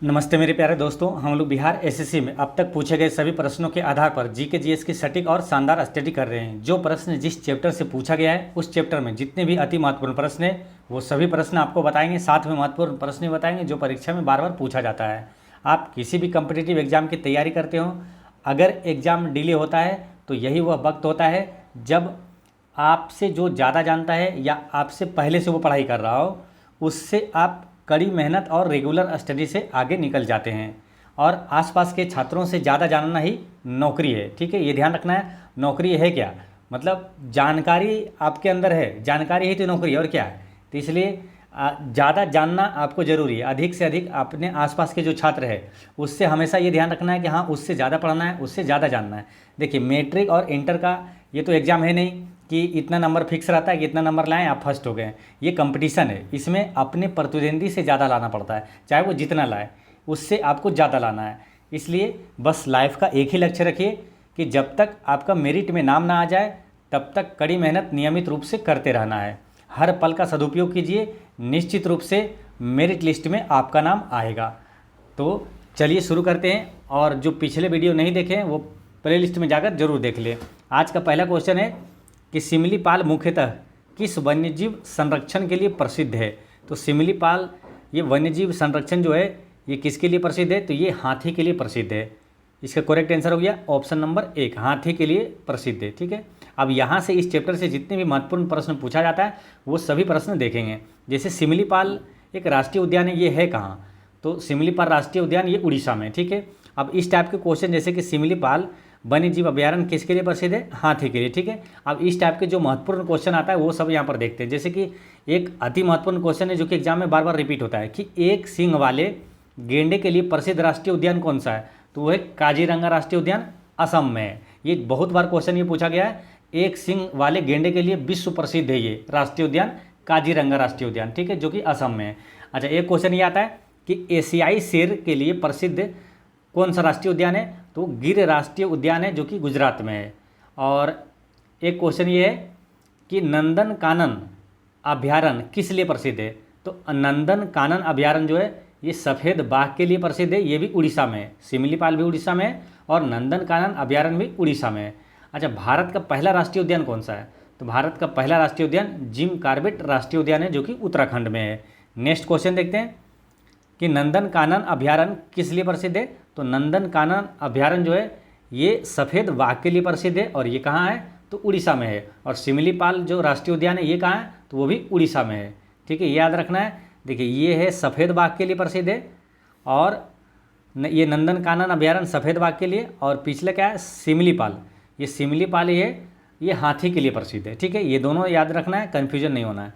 नमस्ते मेरे प्यारे दोस्तों। हम लोग बिहार एसएससी में अब तक पूछे गए सभी प्रश्नों के आधार पर जीके जीएस की सटीक और शानदार स्टडी कर रहे हैं। जो प्रश्न जिस चैप्टर से पूछा गया है उस चैप्टर में जितने भी अति महत्वपूर्ण प्रश्न हैं वो सभी प्रश्न आपको बताएंगे, साथ में महत्वपूर्ण प्रश्न भी बताएंगे जो परीक्षा में बार बार पूछा जाता है। आप किसी भी कम्पिटिटिव एग्जाम की तैयारी करते हो, अगर एग्ज़ाम डिले होता है तो यही वह वक्त होता है जब आपसे जो ज़्यादा जानता है या आपसे पहले से वो पढ़ाई कर रहा हो, उससे आप कड़ी मेहनत और रेगुलर स्टडी से आगे निकल जाते हैं। और आसपास के छात्रों से ज़्यादा जानना ही नौकरी है। ठीक है, ये ध्यान रखना है। नौकरी है क्या, मतलब जानकारी आपके अंदर है, जानकारी ही तो नौकरी है, और क्या है। तो इसलिए ज़्यादा जानना आपको ज़रूरी है। अधिक से अधिक अपने आसपास के जो छात्र है उससे हमेशा ये ध्यान रखना है कि हाँ, उससे ज़्यादा पढ़ना है, उससे ज़्यादा जानना है। देखिए, मैट्रिक और इंटर का ये तो एग्ज़ाम है नहीं कि इतना नंबर फिक्स रहता है कि इतना नंबर लाएं आप फर्स्ट हो गए। ये कंपटीशन है, इसमें अपने प्रतिद्वंदी से ज़्यादा लाना पड़ता है, चाहे वो जितना लाए उससे आपको ज़्यादा लाना है। इसलिए बस लाइफ का एक ही लक्ष्य रखिए कि जब तक आपका मेरिट में नाम ना आ जाए तब तक कड़ी मेहनत नियमित रूप से करते रहना है। हर पल का सदुपयोग कीजिए, निश्चित रूप से मेरिट लिस्ट में आपका नाम आएगा। तो चलिए शुरू करते हैं, और जो पिछले वीडियो नहीं देखे हैं वो प्लेलिस्ट में जाकर जरूर देख लें। आज का पहला क्वेश्चन है कि सिमलीपाल मुख्यतः किस वन्यजीव संरक्षण के लिए प्रसिद्ध है। तो सिमलीपाल ये वन्यजीव संरक्षण जो है ये किसके लिए प्रसिद्ध है, तो ये हाथी के लिए प्रसिद्ध है। इसका करेक्ट आंसर हो गया ऑप्शन नंबर 1, हाथी के लिए प्रसिद्ध है। ठीक है, अब यहाँ से इस चैप्टर से जितने भी महत्वपूर्ण प्रश्न पूछा जाता है वो सभी प्रश्न देखेंगे। जैसे सिमलीपाल एक राष्ट्रीय उद्यान है, ये है कहाँ, तो सिमलीपाल राष्ट्रीय उद्यान ये उड़ीसा में। ठीक है, अब इस टाइप के क्वेश्चन जैसे कि सिमलीपाल वन्य जीव अभ्यारण्य किसके लिए प्रसिद्ध है, हाथी के लिए। ठीक है, अब इस टाइप के जो महत्वपूर्ण क्वेश्चन आता है वो सब यहाँ पर देखते हैं। जैसे कि एक अति महत्वपूर्ण क्वेश्चन है जो कि एग्जाम में बार बार रिपीट होता है कि एक सींग वाले गेंडे के लिए प्रसिद्ध राष्ट्रीय उद्यान कौन सा है, तो वो है काजीरंगा राष्ट्रीय उद्यान, असम में है। ये बहुत बार क्वेश्चन ये पूछा गया है, एक सींग वाले गेंडे के लिए विश्व प्रसिद्ध है ये राष्ट्रीय उद्यान काजीरंगा राष्ट्रीय उद्यान। ठीक है, जो कि असम में है। अच्छा, एक क्वेश्चन ये आता है कि एशियाई शेर के लिए प्रसिद्ध कौन सा राष्ट्रीय उद्यान है, तो गिर राष्ट्रीय उद्यान है जो कि गुजरात में है। और एक क्वेश्चन ये है कि नंदन कानन अभ्यारण्य किस लिए प्रसिद्ध है, तो नंदन कानन अभ्यारण्य जो है ये सफ़ेद बाघ के लिए प्रसिद्ध है, ये भी उड़ीसा में है। सिमलीपाल भी उड़ीसा में है और नंदन कानन अभ्यारण्य भी उड़ीसा में है। अच्छा, भारत का पहला राष्ट्रीय उद्यान कौन सा है, तो भारत का पहला राष्ट्रीय उद्यान जिम कॉर्बेट राष्ट्रीय उद्यान है जो कि उत्तराखंड में है। नेक्स्ट क्वेश्चन देखते हैं कि नंदन कानन अभ्यारण्य किस लिए प्रसिद्ध है, तो नंदन कानन अभ्यारण्य जो है ये सफ़ेद बाघ के लिए प्रसिद्ध है और ये कहाँ है, तो उड़ीसा में है। और सिमलीपाल जो राष्ट्रीय उद्यान है ये कहाँ है, तो वो भी उड़ीसा में है। ठीक है, ये याद रखना है। देखिए, ये है सफ़ेद बाघ के लिए प्रसिद्ध है और ये नंदन कानन अभ्यारण्य सफ़ेद बाघ के लिए, और पिछले क्या है सिमलीपाल, ये सिमलीपाल ये हाथी के लिए प्रसिद्ध है। ठीक है, ये दोनों याद रखना है, कन्फ्यूजन नहीं होना है।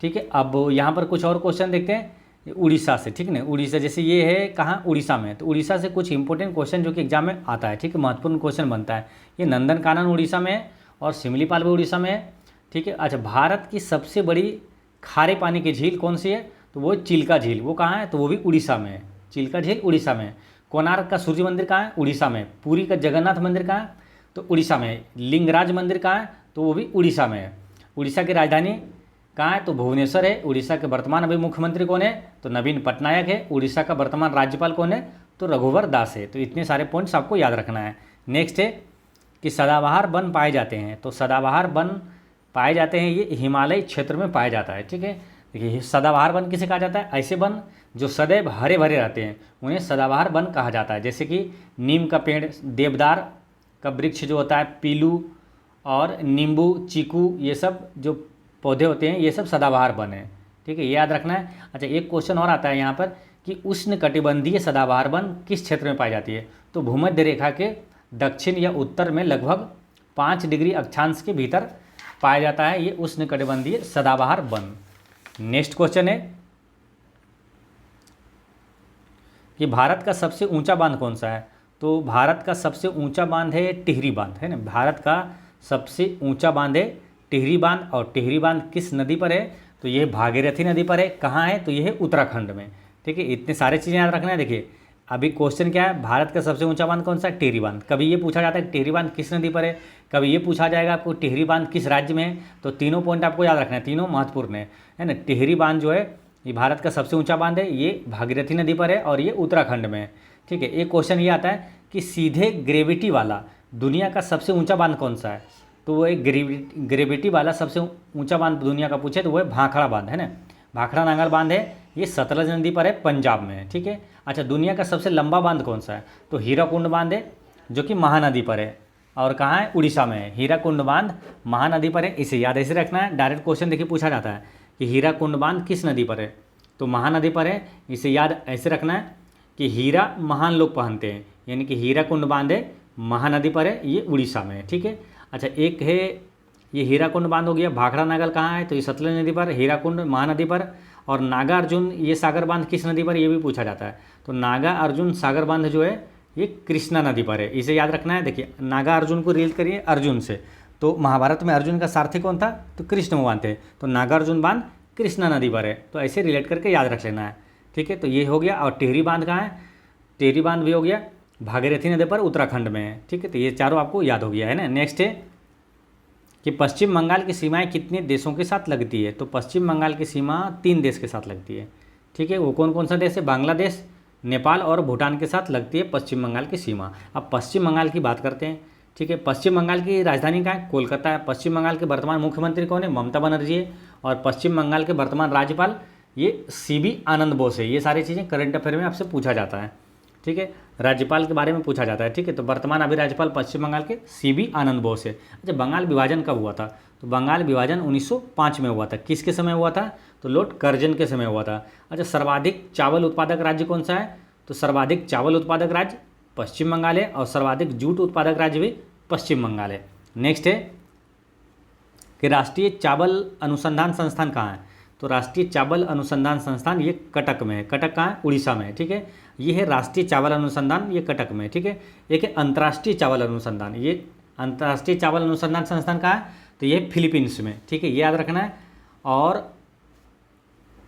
ठीक है, अब यहाँ पर कुछ और क्वेश्चन देखते हैं उड़ीसा से। ठीक है ना, उड़ीसा जैसे ये है कहाँ, उड़ीसा में, तो उड़ीसा से कुछ इंपॉर्टेंट क्वेश्चन जो कि एग्जाम में आता है। ठीक है, महत्वपूर्ण क्वेश्चन बनता है। ये नंदन कानन उड़ीसा में है और सिमलीपाल भी उड़ीसा में है। ठीक है, अच्छा, भारत की सबसे बड़ी खारे पानी की झील कौन सी है, तो वो चिल्का झील, वो कहाँ है, तो वो भी उड़ीसा में है। चिल्का झील उड़ीसा में है। कोणार्क का सूर्य मंदिर कहाँ है, उड़ीसा में। पुरी का जगन्नाथ मंदिर कहाँ है, तो उड़ीसा में है। लिंगराज मंदिर कहाँ है, तो वो भी उड़ीसा में है। उड़ीसा की राजधानी कहाँ है, तो भुवनेश्वर है। उड़ीसा के वर्तमान अभी मुख्यमंत्री कौन है, तो नवीन पटनायक है। उड़ीसा का वर्तमान राज्यपाल कौन है, तो रघुवर दास है। तो इतने सारे पॉइंट्स आपको याद रखना है। नेक्स्ट है कि सदाबहार वन पाए जाते हैं, तो सदाबहार वन पाए जाते हैं ये हिमालय क्षेत्र में पाया जाता है। ठीक है, देखिए सदाबहार वन किसे कहा जाता है, ऐसे वन जो सदैव हरे भरे रहते हैं उन्हें सदाबहार वन कहा जाता है। जैसे कि नीम का पेड़, देवदार का वृक्ष जो होता है, पीलू और नींबू, चीकू, ये सब जो पौधे होते हैं ये सब सदाबहार वन है। ठीक है, ये याद रखना है। अच्छा, एक क्वेश्चन और आता है यहाँ पर कि उष्णकटिबंधीय सदाबहार वन किस क्षेत्र में पाई जाती है, तो भूमध्य रेखा के दक्षिण या उत्तर में लगभग 5 डिग्री अक्षांश के भीतर पाया जाता है ये उष्णकटिबंधीय सदाबहार वन। नेक्स्ट क्वेश्चन है कि भारत का सबसे ऊंचा बांध कौन सा है, तो भारत का सबसे ऊंचा बांध है टिहरी बांध, है ना। भारत का सबसे ऊंचा बांध है टिहरी बांध, और टिहरी बांध किस नदी पर है, तो यह भागीरथी नदी पर है। कहाँ है, तो यह है उत्तराखंड में। ठीक है, इतने सारे चीज़ें याद रखना है। देखिए, अभी क्वेश्चन क्या है, भारत का सबसे ऊंचा बांध कौन सा है, टिहरी बांध। कभी ये पूछा जाता है टिहरी बांध किस नदी पर है, कभी ये पूछा जाएगा आपको टिहरी बांध किस राज्य में है। तो तीनों पॉइंट आपको याद रखना है, तीनों महत्वपूर्ण है ना। टिहरी बांध जो है ये भारत का सबसे ऊंचा बांध है, ये भागीरथी नदी पर है और ये उत्तराखंड में है। ठीक है, एक क्वेश्चन ये आता है कि सीधे ग्रेविटी वाला दुनिया का सबसे ऊंचा बांध कौन सा है, तो वो एक ग्रेविटी वाला सबसे ऊंचा बांध दुनिया का पूछे तो वो है भाखड़ा बांध, है ना। भाखड़ा नांगल बांध है, ये सतलज नदी पर है, पंजाब में है। ठीक है, अच्छा दुनिया का सबसे लंबा बांध कौन सा है, तो हीराकुंड बांध है जो कि महानदी पर है और कहाँ है, उड़ीसा में है। हीराकुंड बांध महानदी पर है, इसे याद ऐसे रखना है। डायरेक्ट क्वेश्चन देखिए पूछा जाता है कि हीराकुंड बांध किस नदी पर है, तो महानदी पर है, इसे याद ऐसे रखना है कि हीरा महान लोग पहनते हैं, यानी कि हीराकुंड बांध है महानदी पर है, ये उड़ीसा में है। ठीक है, अच्छा एक है ये हीराकुंड बांध हो गया। भाखड़ा नागल कहाँ है, तो ये सतलज नदी पर, हीराकुंड महानदी पर। और नागा अर्जुन ये सागर बांध किस नदी पर, ये भी पूछा जाता है, तो नागा अर्जुन सागर बांध जो है ये कृष्णा नदी पर है, इसे याद रखना है। देखिए नागा अर्जुन को रिलेट करिए अर्जुन से, तो महाभारत में अर्जुन का सारथी कौन था, तो कृष्ण भगवान थे, तो नागार्जुन बांध कृष्णा नदी पर है, तो ऐसे रिलेट करके याद रख लेना है। ठीक है, तो ये हो गया। और टिहरी बांध कहाँ है, टिहरी बांध भी हो गया भागीरथी नदी पर, उत्तराखंड में है। ठीक है, तो ये चारों आपको याद हो गया है ना। नेक्स्ट है कि पश्चिम बंगाल की सीमाएं कितने देशों के साथ लगती है, तो पश्चिम बंगाल की सीमा 3 देश के साथ लगती है। ठीक है, वो कौन कौन सा देश है, बांग्लादेश, नेपाल और भूटान के साथ लगती है पश्चिम बंगाल की सीमा। अब पश्चिम बंगाल की बात करते हैं। ठीक है, पश्चिम बंगाल की राजधानी कहाँ है, कोलकाता है। पश्चिम बंगाल के वर्तमान मुख्यमंत्री कौन है, ममता बनर्जी है। और पश्चिम बंगाल के वर्तमान राज्यपाल ये सीबी आनंद बोस है। ये सारी चीज़ें करंट अफेयर में आपसे पूछा जाता है। ठीक है, राज्यपाल के बारे में पूछा जाता है। ठीक है, तो वर्तमान अभी राज्यपाल पश्चिम बंगाल के सीबी आनंद बोस है। अच्छा बंगाल विभाजन कब हुआ था, तो बंगाल विभाजन 1905 में हुआ था। किसके समय हुआ था, तो लॉर्ड कर्जन के समय हुआ था। अच्छा सर्वाधिक चावल उत्पादक राज्य कौन सा है, तो सर्वाधिक चावल उत्पादक राज्य पश्चिम बंगाल है और सर्वाधिक जूट उत्पादक राज्य भी पश्चिम बंगाल है। नेक्स्ट है कि राष्ट्रीय चावल अनुसंधान संस्थान कहाँ है, तो राष्ट्रीय चावल अनुसंधान संस्थान ये कटक में है। कटक कहाँ है, उड़ीसा में है। ठीक है, ये है राष्ट्रीय चावल अनुसंधान, ये कटक में है। ठीक है, एक है अंतर्राष्ट्रीय चावल अनुसंधान, ये अंतर्राष्ट्रीय चावल अनुसंधान संस्थान कहाँ है, तो ये फिलीपींस में। ठीक है, ये याद रखना है। और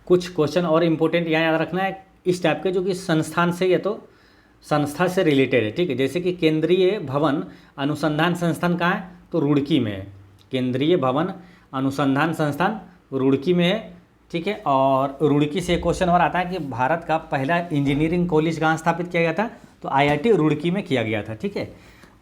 कुछ क्वेश्चन और इम्पोर्टेंट यहाँ याद रखना है इस टाइप के, जो कि संस्थान से या तो संस्था से रिलेटेड है। ठीक है, जैसे कि केंद्रीय भवन अनुसंधान संस्थान कहाँ है, तो रुड़की में है। केंद्रीय भवन अनुसंधान संस्थान रुड़की में है। ठीक है, और रुड़की से एक क्वेश्चन और आता है कि भारत का पहला इंजीनियरिंग कॉलेज कहाँ स्थापित किया गया था, तो आईआईटी रुड़की में किया गया था। ठीक है,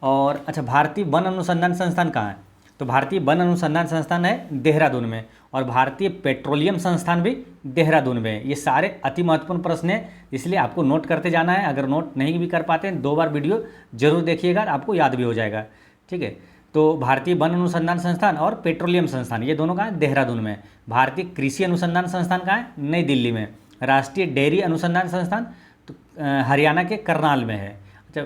और अच्छा भारतीय वन अनुसंधान संस्थान कहाँ है, तो भारतीय वन अनुसंधान संस्थान है देहरादून में। और भारतीय पेट्रोलियम संस्थान भी देहरादून में है। ये सारे अति महत्वपूर्ण प्रश्न हैं, इसलिए आपको नोट करते जाना है। अगर नोट नहीं भी कर पाते हैं 2 बार वीडियो जरूर देखिएगा, आपको याद भी हो जाएगा। ठीक है, तो भारतीय वन अनुसंधान संस्थान और पेट्रोलियम संस्थान ये दोनों कहाँ है, देहरादून में। भारतीय कृषि अनुसंधान संस्थान कहाँ है, नई दिल्ली में। राष्ट्रीय डेयरी अनुसंधान संस्थान तो हरियाणा के करनाल में है। अच्छा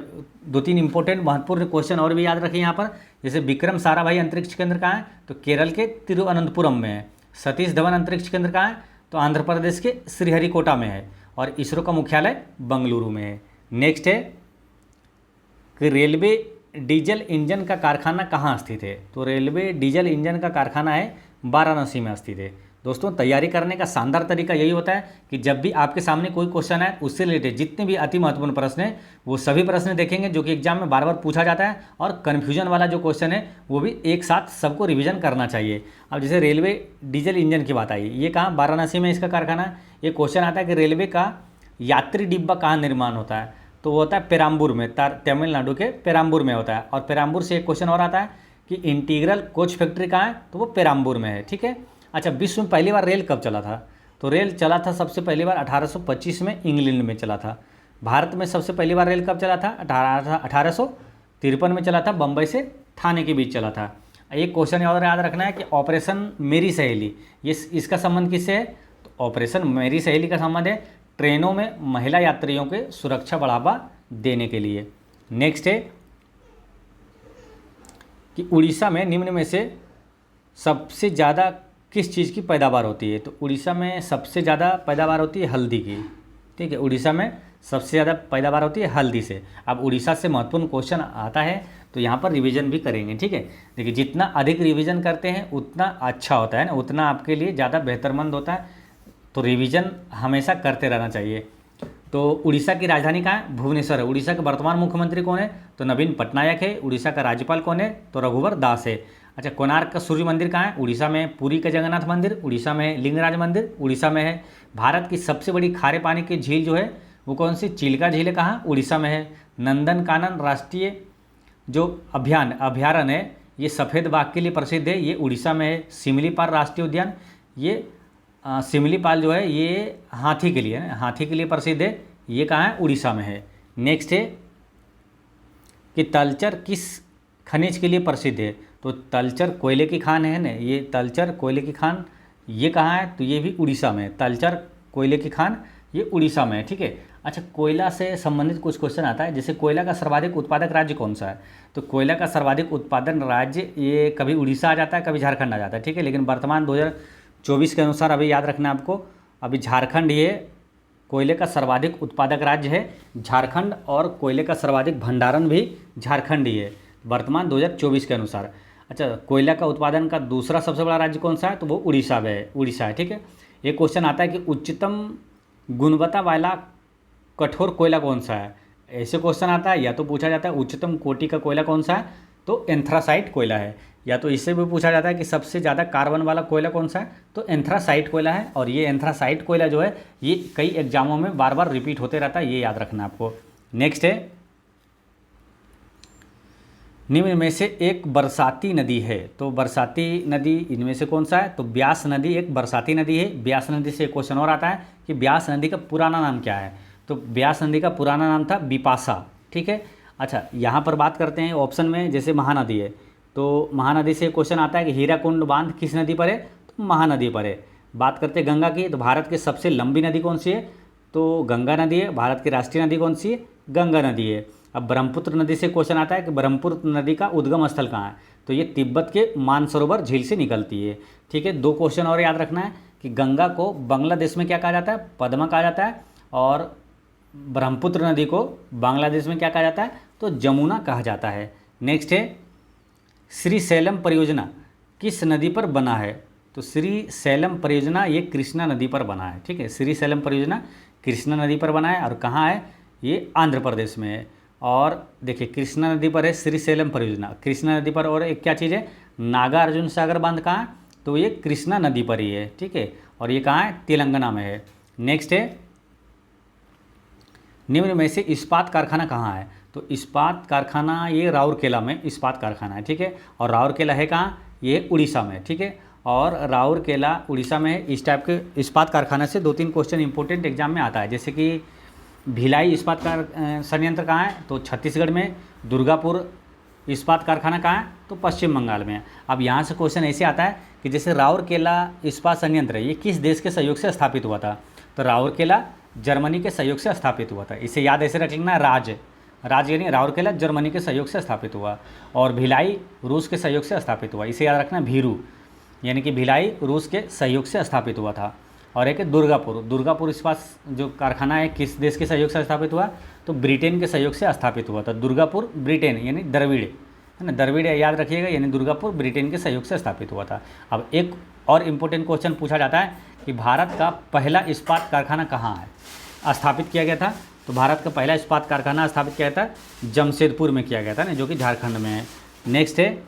2-3 इंपॉर्टेंट महत्वपूर्ण क्वेश्चन और भी याद रखें यहाँ पर, जैसे विक्रम साराभाई अंतरिक्ष केंद्र कहाँ है, तो केरल के तिरुवनंतपुरम में है। सतीश धवन अंतरिक्ष केंद्र कहाँ है, तो आंध्र प्रदेश के श्रीहरिकोटा में है। और इसरो का मुख्यालय बंगलुरु में है। नेक्स्ट है कि रेलवे डीजल इंजन का कारखाना कहाँ स्थित है, तो रेलवे डीजल इंजन का कारखाना है वाराणसी में स्थित है। दोस्तों तैयारी करने का शानदार तरीका यही होता है कि जब भी आपके सामने कोई क्वेश्चन है उससे रिलेटेड जितने भी अति महत्वपूर्ण प्रश्न हैं वो सभी प्रश्न देखेंगे जो कि एग्जाम में बार बार पूछा जाता है। और कन्फ्यूजन वाला जो क्वेश्चन है वो भी एक साथ सबको रिवीजन करना चाहिए। अब जैसे रेलवे डीजल इंजन की बात आई, ये कहाँ, वाराणसी में इसका कारखाना है। ये क्वेश्चन आता है कि रेलवे का यात्री डिब्बा कहाँ निर्माण होता है, तो वो होता है पेराम्बूर में, तमिलनाडु के पेराम्बूर में होता है। और पेराम्बूर से एक क्वेश्चन और आता है कि इंटीग्रल कोच फैक्ट्री कहाँ है, तो वो पेराम्बूर में है। ठीक है, अच्छा विश्व में पहली बार रेल कब चला था, तो रेल चला था सबसे पहली बार 1825 में इंग्लैंड में चला था। भारत में सबसे पहली बार रेल कब चला था, 1853 में चला था, बम्बई से ठाणे के बीच चला था। एक क्वेश्चन और याद रखना है कि ऑपरेशन मेरी सहेली, ये इसका संबंध किससे है, तो ऑपरेशन मेरी सहेली का संबंध है ट्रेनों में महिला यात्रियों के सुरक्षा बढ़ावा देने के लिए। नेक्स्ट है कि उड़ीसा में निम्न में से सबसे ज़्यादा किस चीज़ की पैदावार होती है, तो उड़ीसा में सबसे ज़्यादा पैदावार होती है हल्दी की। ठीक है, उड़ीसा में सबसे ज़्यादा पैदावार होती है हल्दी से। अब उड़ीसा से महत्वपूर्ण क्वेश्चन आता है तो यहाँ पर रिवीजन भी करेंगे। ठीक है, देखिए जितना अधिक रिवीजन करते हैं उतना अच्छा होता है ना, उतना आपके लिए ज़्यादा बेहतरमंद होता है। तो रिवीजन हमेशा करते रहना चाहिए। तो उड़ीसा की राजधानी कहाँ है, भुवनेश्वर है। उड़ीसा के वर्तमान मुख्यमंत्री कौन है, तो नवीन पटनायक है। उड़ीसा का राज्यपाल कौन है, तो रघुवर दास है। अच्छा, कोणार्क का सूर्य मंदिर कहाँ है? उड़ीसा में है। पुरी का जगन्नाथ मंदिर उड़ीसा में है। लिंगराज मंदिर उड़ीसा में है। भारत की सबसे बड़ी खारे पानी की झील जो है वो कौन सी? चिल्का झील है, कहाँ? उड़ीसा में है। नंदनकानन राष्ट्रीय जो अभ्यारण्य है ये सफ़ेद बाघ के लिए प्रसिद्ध है, ये उड़ीसा में है। सिमलीपाल राष्ट्रीय उद्यान, ये सिमलीपाल जो है ये हाथी के लिए है, हाथी के लिए प्रसिद्ध है, ये कहाँ है? उड़ीसा में है। नेक्स्ट है कि तलचर किस खनिज के लिए प्रसिद्ध है? तो तलचर कोयले की खान है ना, ये तलचर कोयले की खान ये कहाँ है? तो ये भी उड़ीसा में है। तलचर कोयले की खान ये उड़ीसा में है, ठीक है। अच्छा, कोयला से संबंधित कुछ क्वेश्चन आता है, जैसे कोयला का सर्वाधिक उत्पादक राज्य कौन सा है? तो कोयला का सर्वाधिक उत्पादन राज्य ये कभी उड़ीसा आ जाता है, कभी झारखंड आ जाता है, ठीक है। लेकिन वर्तमान 2024 के अनुसार अभी याद रखना है आपको, अभी झारखंड ये कोयले का सर्वाधिक उत्पादक राज्य है, झारखंड, और कोयले का सर्वाधिक भंडारण भी झारखंड ही है वर्तमान 2024 के अनुसार। अच्छा, कोयला का उत्पादन का दूसरा सबसे बड़ा राज्य कौन सा है? तो वो उड़ीसा में है, उड़ीसा है, ठीक है। एक क्वेश्चन आता है कि उच्चतम गुणवत्ता वाला कठोर कोयला कौन सा है? ऐसे क्वेश्चन आता है, या तो पूछा जाता है उच्चतम कोटि का कोयला कौन सा है? तो एंथ्रासाइट कोयला है। या तो इससे भी पूछा जाता है कि सबसे ज़्यादा कार्बन वाला कोयला कौन सा है? तो एंथ्रासाइट कोयला है। और ये एंथ्रासाइट कोयला जो है ये कई एग्जामों में बार बार रिपीट होते रहता है, ये याद रखना आपको। नेक्स्ट है, निम्न में से एक बरसाती नदी है, तो बरसाती नदी इनमें से कौन सा है? तो ब्यास नदी एक बरसाती नदी है। ब्यास नदी से एक क्वेश्चन और आता है कि ब्यास नदी का पुराना नाम क्या है? तो ब्यास नदी का पुराना नाम था बिपाशा, ठीक है। अच्छा, यहाँ पर बात करते हैं ऑप्शन में, जैसे महानदी है, तो महानदी से क्वेश्चन आता है कि हीराकुंड बांध किस नदी पर है? तो महानदी पर है। बात करते हैं गंगा की, तो भारत की सबसे लंबी नदी कौन सी है? तो गंगा नदी है। भारत की राष्ट्रीय नदी कौन सी है? गंगा नदी है। अब ब्रह्मपुत्र नदी से क्वेश्चन आता है कि ब्रह्मपुत्र नदी का उद्गम स्थल कहाँ है? तो ये तिब्बत के मानसरोवर झील से निकलती है, ठीक है। दो क्वेश्चन और याद रखना है कि गंगा को बांग्लादेश में क्या कहा जाता है? पद्मा कहा जाता है। और ब्रह्मपुत्र नदी को बांग्लादेश में क्या कहा जाता है? तो जमुना कहा जाता है। नेक्स्ट है, श्रीशैलम परियोजना किस नदी पर बना है? तो श्रीशैलम परियोजना ये कृष्णा नदी पर बना है, ठीक है। श्रीशैलम परियोजना कृष्णा नदी पर बना है, और कहाँ है? ये आंध्र प्रदेश में है। और देखिए, कृष्णा नदी पर है श्रीशैलम परियोजना, कृष्णा नदी पर। और एक क्या चीज़ है? नागार्जुन सागर बांध कहाँ है? तो ये कृष्णा नदी पर ही है, ठीक है। और ये कहाँ है? तेलंगाना में है। नेक्स्ट है, निम्न में से इस्पात कारखाना कहाँ है? तो इस्पात कारखाना ये राउरकेला में इस्पात कारखाना है, ठीक है। और राउरकेला है कहाँ? ये उड़ीसा में, ठीक है। और राउरकेला उड़ीसा में है। इस टाइप के इस्पात कारखाना से 2-3 क्वेश्चन इंपॉर्टेंट एग्जाम में आता है, जैसे कि भिलाई इस्पात संयंत्र कहाँ है? तो छत्तीसगढ़ में। दुर्गापुर इस्पात कारखाना कहाँ है? तो पश्चिम बंगाल में है। अब यहाँ से क्वेश्चन ऐसे आता है कि जैसे राउरकेला इस्पात संयंत्र है, ये किस देश के सहयोग से स्थापित हुआ था? तो राउरकेला जर्मनी के सहयोग से स्थापित हुआ था। इसे याद ऐसे रख लेना, राज्य यानी राउरकेला जर्मनी के सहयोग से स्थापित हुआ, और भिलाई रूस के सहयोग से स्थापित हुआ। इसे याद रखना, भीरू यानी कि भिलाई रूस के सहयोग से स्थापित हुआ था। और एक है दुर्गापुर इस्पात जो कारखाना है किस देश के सहयोग से स्थापित हुआ? तो ब्रिटेन के सहयोग से स्थापित हुआ था। दुर्गापुर ब्रिटेन यानी द्रविड़ है ना, द्रविड़ याद रखिएगा, यानी दुर्गापुर ब्रिटेन के सहयोग से स्थापित हुआ था। अब एक और इम्पोर्टेंट क्वेश्चन पूछा जाता है कि भारत का पहला इस्पात कारखाना कहाँ है स्थापित किया गया था? तो भारत का पहला इस्पात कारखाना स्थापित किया गया था जमशेदपुर में किया गया था ना, जो कि झारखंड में है। नेक्स्ट है,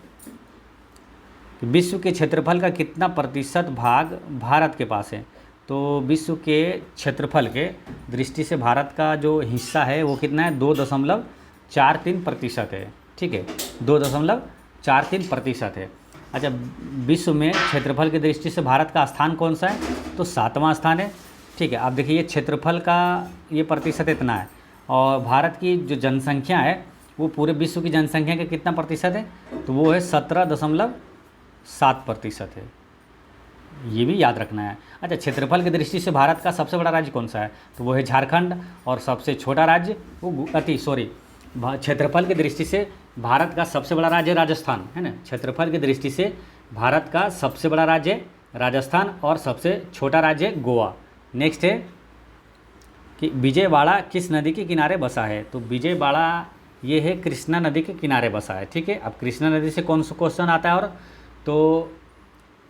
विश्व के क्षेत्रफल का कितना प्रतिशत भाग भारत के पास है? तो विश्व के क्षेत्रफल के दृष्टि से भारत का जो हिस्सा है वो कितना है? 2.43% है, ठीक है, 2.43% है। अच्छा, विश्व में क्षेत्रफल की दृष्टि से भारत का स्थान कौन सा है? तो 7वां स्थान है, ठीक है। आप देखिए, ये क्षेत्रफल का ये प्रतिशत इतना है, और भारत की जो जनसंख्या है वो पूरे विश्व की जनसंख्या का कितना प्रतिशत है? तो वो है 17.7% है, ये भी याद रखना है। अच्छा, क्षेत्रफल की दृष्टि से भारत का सबसे बड़ा राज्य कौन सा है? तो वो है झारखंड, और सबसे छोटा राज्य वो क्षेत्रफल की दृष्टि से भारत का सबसे बड़ा राज्य राजस्थान है ना। क्षेत्रफल की दृष्टि से भारत का सबसे बड़ा राज्य राजस्थान, और सबसे छोटा राज्य गोवा। नेक्स्ट है कि विजयवाड़ा किस नदी के किनारे बसा है? तो विजयवाड़ा ये है कृष्णा नदी के किनारे बसा है, ठीक है। अब कृष्णा नदी से कौन सा क्वेश्चन आता है? और तो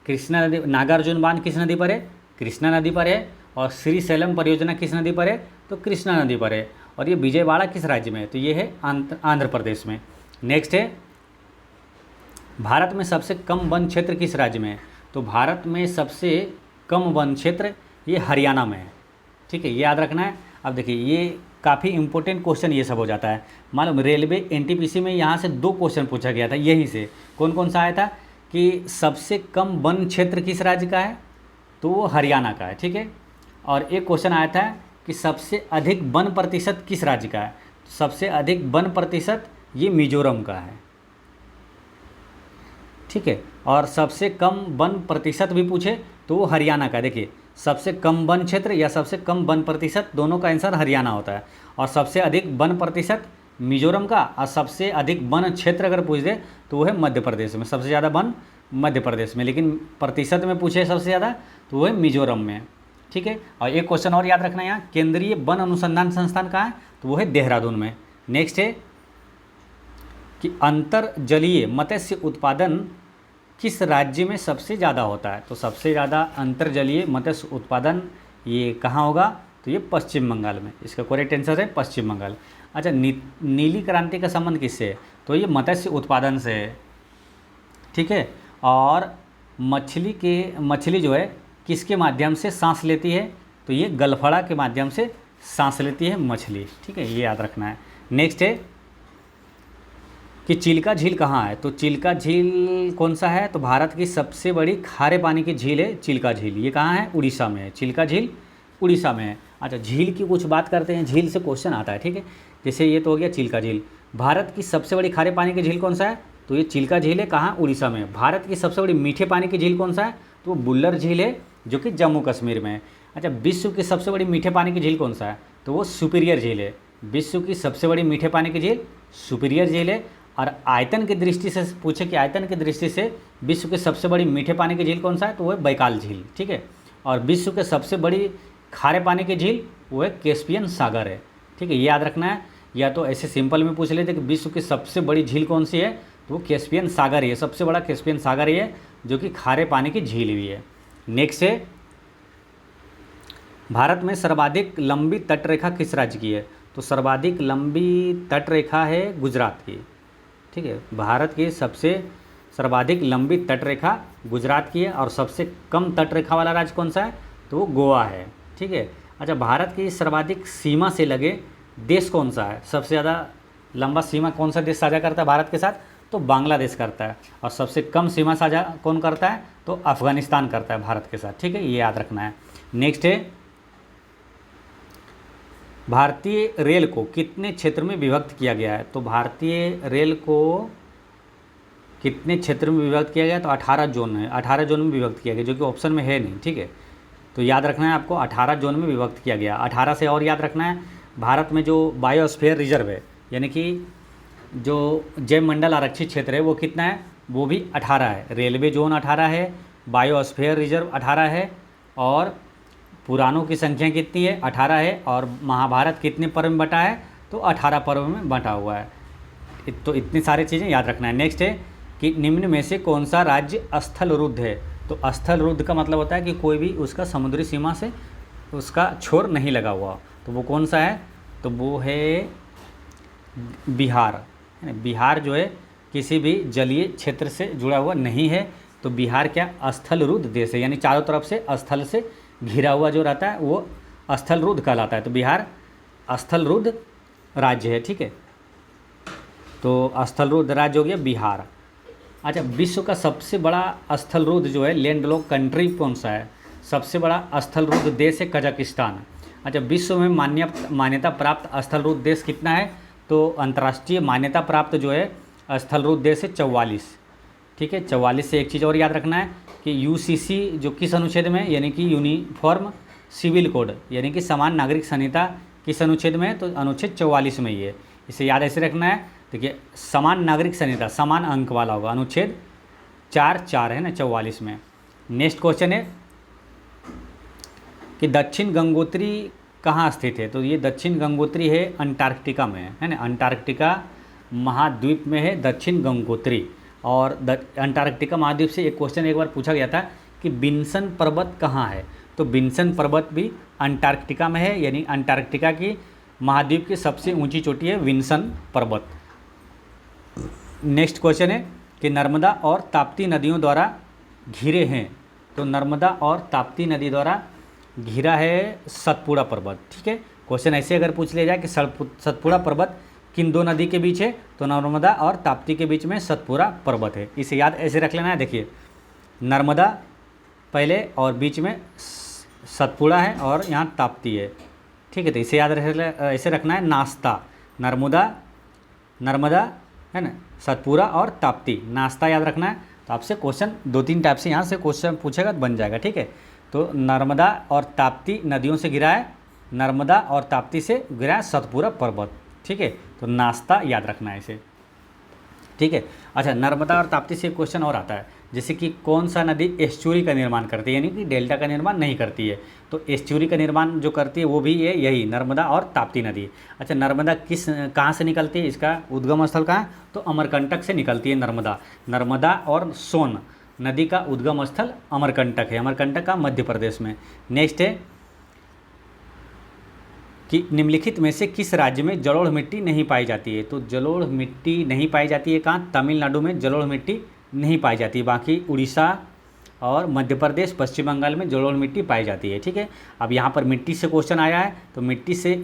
कृष्णा नदी, नागार्जुन बांध किस नदी पर है? कृष्णा नदी पर है। और श्रीशैलम परियोजना किस नदी पर है? तो कृष्णा नदी पर है। और ये विजयवाड़ा किस राज्य में है? तो ये है आंध्र प्रदेश में। नेक्स्ट है, भारत में सबसे कम वन क्षेत्र किस राज्य में है? तो भारत में सबसे कम वन क्षेत्र ये हरियाणा में है। ठीक है, ये याद रखना है। अब देखिए ये काफ़ी इंपॉर्टेंट क्वेश्चन ये सब हो जाता है। मालूम रेलवे एनटीपीसी में यहाँ से 2 क्वेश्चन पूछा गया था यहीं से। कौन कौन सा आया था कि सबसे कम वन क्षेत्र किस राज्य का है, तो वो हरियाणा का है। ठीक है, और एक क्वेश्चन आया था कि सबसे अधिक वन प्रतिशत किस राज्य का है, सबसे अधिक वन प्रतिशत ये मिजोरम का है। ठीक है, और सबसे कम वन प्रतिशत भी पूछे तो वो हरियाणा का है। देखिए सबसे कम वन क्षेत्र या सबसे कम वन प्रतिशत दोनों का आंसर हरियाणा होता है, और सबसे अधिक वन प्रतिशत मिजोरम का, और सबसे अधिक वन क्षेत्र अगर पूछ दे तो वो है मध्य प्रदेश में। सबसे ज़्यादा वन मध्य प्रदेश में, लेकिन प्रतिशत में पूछे सबसे ज़्यादा तो वो है मिजोरम में। ठीक है, और एक क्वेश्चन और याद रखना, यहाँ केंद्रीय वन अनुसंधान संस्थान कहाँ है, तो वो है देहरादून में। नेक्स्ट है कि अंतर्जलीय मत्स्य उत्पादन किस राज्य में सबसे ज़्यादा होता है, तो सबसे ज़्यादा अंतर्जलीय मत्स्य उत्पादन ये कहाँ होगा, तो ये पश्चिम बंगाल में। इसका करेक्ट आंसर है पश्चिम बंगाल। अच्छा, नीली क्रांति का संबंध किससे है, तो ये मत्स्य उत्पादन से है। ठीक है, और मछली जो है किसके माध्यम से सांस लेती है, तो ये गलफड़ा के माध्यम से सांस लेती है मछली। ठीक है, ये याद रखना है। नेक्स्ट है कि चिल्का झील कहाँ है, तो चिल्का झील कौन सा है, तो भारत की सबसे बड़ी खारे पानी की झील है चिल्का झील। ये कहाँ है, उड़ीसा में है। चिल्का झील उड़ीसा में है। अच्छा, झील की कुछ बात करते हैं, झील से क्वेश्चन आता है। ठीक है, जैसे ये तो हो गया चिल्का झील। भारत की सबसे बड़ी खारे पानी की झील कौन सा है, तो ये चिल्का झील है। कहाँ, उड़ीसा में। भारत की सबसे बड़ी मीठे पानी की झील कौन सा है, तो वो बुल्लर झील है जो कि जम्मू कश्मीर में है। अच्छा, विश्व की सबसे बड़ी मीठे पानी की झील कौन सा है, तो वो सुपीरियर झील है। विश्व की सबसे बड़ी मीठे पानी की झील सुपीरियर झील है। और आयतन की दृष्टि से पूछे कि आयतन की दृष्टि से विश्व की सबसे बड़ी मीठे पानी की झील कौन सा है, तो वो है बैकाल झील। ठीक है, और विश्व के सबसे बड़ी खारे पानी की झील वो है कैस्पियन सागर है। ठीक है, ये याद रखना है। या तो ऐसे सिंपल में पूछ लेते कि विश्व की सबसे बड़ी झील कौन सी है, तो वो कैस्पियन सागर ही है। सबसे बड़ा कैस्पियन सागर ही है जो कि खारे पानी की झील भी है। नेक्स्ट है भारत में सर्वाधिक लंबी तटरेखा किस राज्य की है, तो सर्वाधिक लंबी तटरेखा है गुजरात की। ठीक है, भारत की सबसे सर्वाधिक लंबी तटरेखा गुजरात की है। और सबसे कम तटरेखा वाला राज्य कौन सा है, तो वो गोवा है। ठीक है, अच्छा, भारत की सर्वाधिक सीमा से लगे देश कौन सा है, सबसे ज़्यादा लंबा सीमा कौन सा देश साझा करता है भारत के साथ, तो बांग्लादेश करता है। और सबसे कम सीमा साझा कौन करता है, तो अफगानिस्तान करता है भारत के साथ। ठीक है, ये याद रखना है। नेक्स्ट है भारतीय रेल को कितने क्षेत्र में विभक्त किया गया है, तो भारतीय रेल को कितने क्षेत्र में विभक्त किया गया, तो 18 जोन है। 18 जोन में विभक्त किया गया, जो कि ऑप्शन में है नहीं। ठीक है, तो याद रखना है आपको 18 जोन में विभक्त किया गया। 18 से और याद रखना है, भारत में जो बायोस्फीयर रिजर्व है, यानी कि जो जैव मंडल आरक्षित क्षेत्र है, वो कितना है, वो भी 18 है। रेलवे जोन 18 है, बायोस्फीयर रिजर्व 18 है, और पुराणों की संख्या कितनी है, 18 है। और महाभारत कितने पर्व में बटा है, तो 18 पर्व में बटा हुआ है। तो इतनी सारी चीज़ें याद रखना है। नेक्स्ट है कि निम्न में से कौन सा राज्य स्थल रुद्ध है, तो स्थल रुद्ध का मतलब होता है कि कोई भी उसका समुद्री सीमा से उसका छोर नहीं लगा हुआ, तो वो कौन सा है, तो वो है बिहार। बिहार जो है किसी भी जलीय क्षेत्र से जुड़ा हुआ नहीं है, तो बिहार क्या स्थल रुद्ध देश है, यानी चारों तरफ से स्थल से घिरा हुआ जो रहता है वो स्थल रुद्ध कहलाता है। तो बिहार स्थल रुद्ध राज्य है। ठीक है, तो स्थल रुद्ध राज्य हो गया बिहार। अच्छा, विश्व का सबसे बड़ा स्थल रुद्ध जो है लैंडलॉक कंट्री कौन सा है, सबसे बड़ा स्थल रुद्ध देश है कजाकिस्तान। अच्छा, विश्व में मान्यता प्राप्त स्थल रुद्ध देश कितना है, तो अंतर्राष्ट्रीय मान्यता प्राप्त जो है स्थल रुद्ध देश है 44। ठीक है, 44 से एक चीज़ और याद रखना है कि यूसीसी जो किस अनुच्छेद में, यानी कि यूनिफॉर्म सिविल कोड, यानी कि समान नागरिक संहिता किस अनुच्छेद में है, तो अनुच्छेद 44 में ही है। इसे याद ऐसे रखना है। देखिए, समान नागरिक संहिता समान अंक वाला होगा, अनुच्छेद 4 है ना 44 में। नेक्स्ट क्वेश्चन है कि दक्षिण गंगोत्री कहाँ स्थित है, तो ये दक्षिण गंगोत्री है अंटार्कटिका में, है ना। अंटार्कटिका महाद्वीप में है दक्षिण गंगोत्री। और अंटार्कटिका महाद्वीप से एक क्वेश्चन एक बार पूछा गया था कि विन्सन पर्वत कहाँ है, तो विन्सन पर्वत भी अंटार्कटिका में है, यानी अंटार्कटिका की महाद्वीप की सबसे ऊंची चोटी है विन्सन पर्वत। नेक्स्ट क्वेश्चन है कि नर्मदा और ताप्ती नदियों द्वारा घिरे हैं। तो नर्मदा और ताप्ती नदी द्वारा घिरा है सतपुड़ा पर्वत। ठीक है, क्वेश्चन ऐसे अगर पूछ लिया जाए कि सतपुड़ा पर्वत किन दो नदी के बीच है, तो नर्मदा और ताप्ती के बीच में सतपुड़ा पर्वत है। इसे याद ऐसे रख लेना है। देखिए, नर्मदा पहले और बीच में सतपुड़ा है और यहाँ ताप्ती है। ठीक है, तो इसे याद ऐसे रखना है। नाश्ता नर्मदा है ना, सतपुड़ा और ताप्ती, नाश्ता याद रखना है। तो आपसे क्वेश्चन 2-3 टाइप से यहाँ से क्वेश्चन पूछेगा तो बन जाएगा। ठीक है, तो नर्मदा और ताप्ती नदियों से घिरा है, नर्मदा और ताप्ती से घिरा है सतपुड़ा पर्वत। ठीक है, तो नाश्ता याद रखना है इसे। ठीक है, अच्छा, नर्मदा और ताप्ती से क्वेश्चन और आता है, जैसे कि कौन सा नदी एस्चुरी का निर्माण करती है, यानी कि डेल्टा का निर्माण नहीं करती है। तो एस्चुरी का निर्माण जो करती है वो भी है यही नर्मदा और ताप्ती नदी। अच्छा, नर्मदा कहाँ से निकलती है, इसका उद्गम स्थल कहाँ है, तो अमरकंटक से निकलती है नर्मदा और सोन नदी का उद्गम स्थल अमरकंटक है। अमरकंटक का मध्य प्रदेश में। नेक्स्ट है कि निम्नलिखित में से किस राज्य में जलोढ़ मिट्टी नहीं पाई जाती है। तो जलोढ़ मिट्टी नहीं पाई जाती है कहाँ, तमिलनाडु में जलोढ़ मिट्टी नहीं पाई जाती है, बाकी उड़ीसा और मध्य प्रदेश, पश्चिम बंगाल में जलोढ़ मिट्टी पाई जाती है। ठीक है, अब यहाँ पर मिट्टी से क्वेश्चन आया है, तो मिट्टी से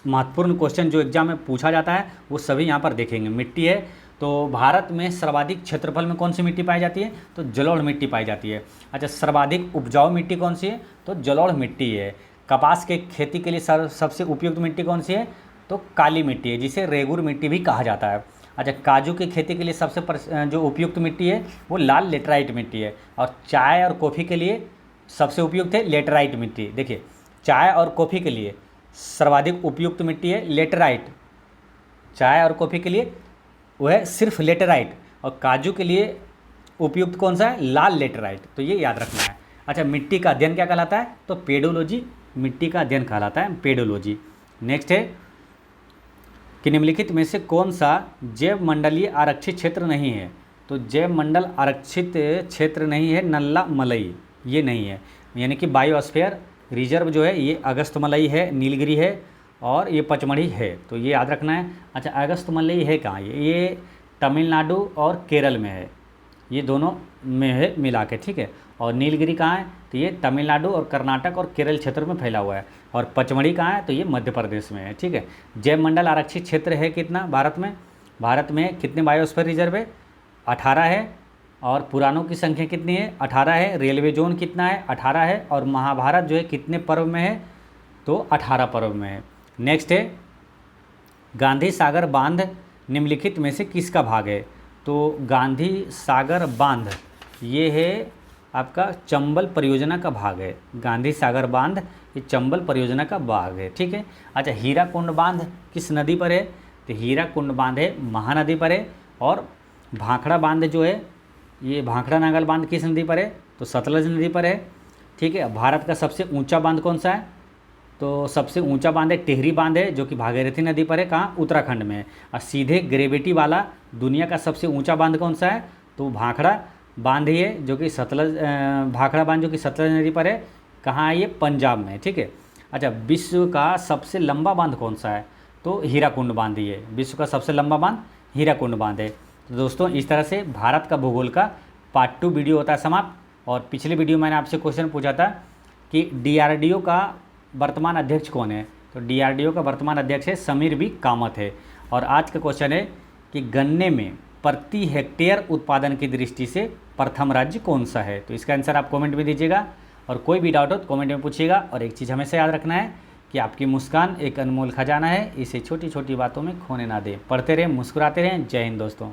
महत्वपूर्ण क्वेश्चन जो एग्जाम में पूछा जाता है वो सभी यहाँ पर देखेंगे। मिट्टी है, तो भारत में सर्वाधिक क्षेत्रफल में कौन सी मिट्टी पाई जाती है, तो जलोढ़ मिट्टी पाई जाती है। अच्छा, सर्वाधिक उपजाऊ मिट्टी कौन सी है, तो जलोढ़ मिट्टी है। कपास के खेती के लिए सबसे उपयुक्त मिट्टी कौन सी है, तो काली मिट्टी है, जिसे रेगुर मिट्टी भी कहा जाता है। अच्छा, काजू की खेती के लिए सबसे जो उपयुक्त मिट्टी है वो लाल लेटराइट मिट्टी है। और चाय और कॉफ़ी के लिए सबसे उपयुक्त है लेटराइट मिट्टी। देखिए, चाय और कॉफ़ी के लिए सर्वाधिक उपयुक्त मिट्टी है लेटराइट, चाय और कॉफ़ी के लिए वो है सिर्फ लेटराइट, और काजू के लिए उपयुक्त कौन सा है, लाल लेटराइट। तो ये याद रखना है। अच्छा, मिट्टी का अध्ययन क्या कहलाता है, तो पेडोलॉजी मिट्टी का अध्ययन कहलाता है, पेडोलॉजी। नेक्स्ट है कि निम्नलिखित में से कौन सा जैव मंडलीय आरक्षित क्षेत्र नहीं है। तो जैव मंडल आरक्षित क्षेत्र नहीं है नल्ला मलई, ये नहीं है, यानी कि बायोस्फीयर रिजर्व जो है ये अगस्तमलई है, नीलगिरी है और ये पचमढ़ी है। तो ये याद रखना है। अच्छा, अगस्तमलई है कहाँ, ये तमिलनाडु और केरल में है, ये दोनों में है मिला के। ठीक है, और नीलगिरी कहाँ है, तो ये तमिलनाडु और कर्नाटक और केरल क्षेत्र में फैला हुआ है। और पचमढ़ी कहाँ है, तो ये मध्य प्रदेश में है। ठीक है, जैव मंडल आरक्षित क्षेत्र है कितना भारत में कितने बायोस्फीयर रिजर्व है, 18 है। और पुराणों की संख्या कितनी है, 18 है। रेलवे जोन कितना है, 18 है। और महाभारत जो है कितने पर्व में है, तो 18 पर्व में है। नेक्स्ट है गांधी सागर बांध निम्नलिखित में से किसका भाग है। तो गांधी सागर बांध ये है आपका चंबल परियोजना का भाग है। गांधी सागर बांध ये चंबल परियोजना का भाग है। ठीक है, अच्छा, हीराकुंड बांध किस नदी पर है, तो हीराकुंड बांध है महानदी पर है। और भाखड़ा बांध जो है ये भाखड़ा नागल बांध किस नदी पर है, तो सतलज नदी पर है। ठीक है, भारत का सबसे ऊंचा बांध कौन सा है, तो सबसे ऊंचा बांध है टिहरी बांध है, जो कि भागीरथी नदी पर है, कहाँ, उत्तराखंड में। और सीधे ग्रेविटी वाला दुनिया का सबसे ऊंचा बांध कौन सा है, तो भाखड़ा बांध ही है, जो कि भाखड़ा बांध जो कि सतलज नदी पर है, कहाँ है, ये पंजाब में। ठीक है, अच्छा, विश्व का सबसे लंबा बांध कौन सा है, तो हीराकुंड बांध ही है, विश्व का सबसे लंबा बांध हीराकुंड बांध है। तो दोस्तों, इस तरह से भारत का भूगोल का पार्ट 2 वीडियो होता है समाप्त। और पिछले वीडियो मैंने आपसे क्वेश्चन पूछा था कि DRDO का वर्तमान अध्यक्ष कौन है, तो DRDO का वर्तमान अध्यक्ष है समीर बी कामत है। और आज का क्वेश्चन है कि गन्ने में प्रति हेक्टेयर उत्पादन की दृष्टि से प्रथम राज्य कौन सा है। तो इसका आंसर आप कमेंट में दीजिएगा, और कोई भी डाउट हो तो कमेंट में पूछिएगा। और एक चीज़ हमेशा याद रखना है कि आपकी मुस्कान एक अनमोल खजाना है, इसे छोटी छोटी बातों में खोने ना दें। पढ़ते रहें, मुस्कुराते रहें। जय हिंद दोस्तों।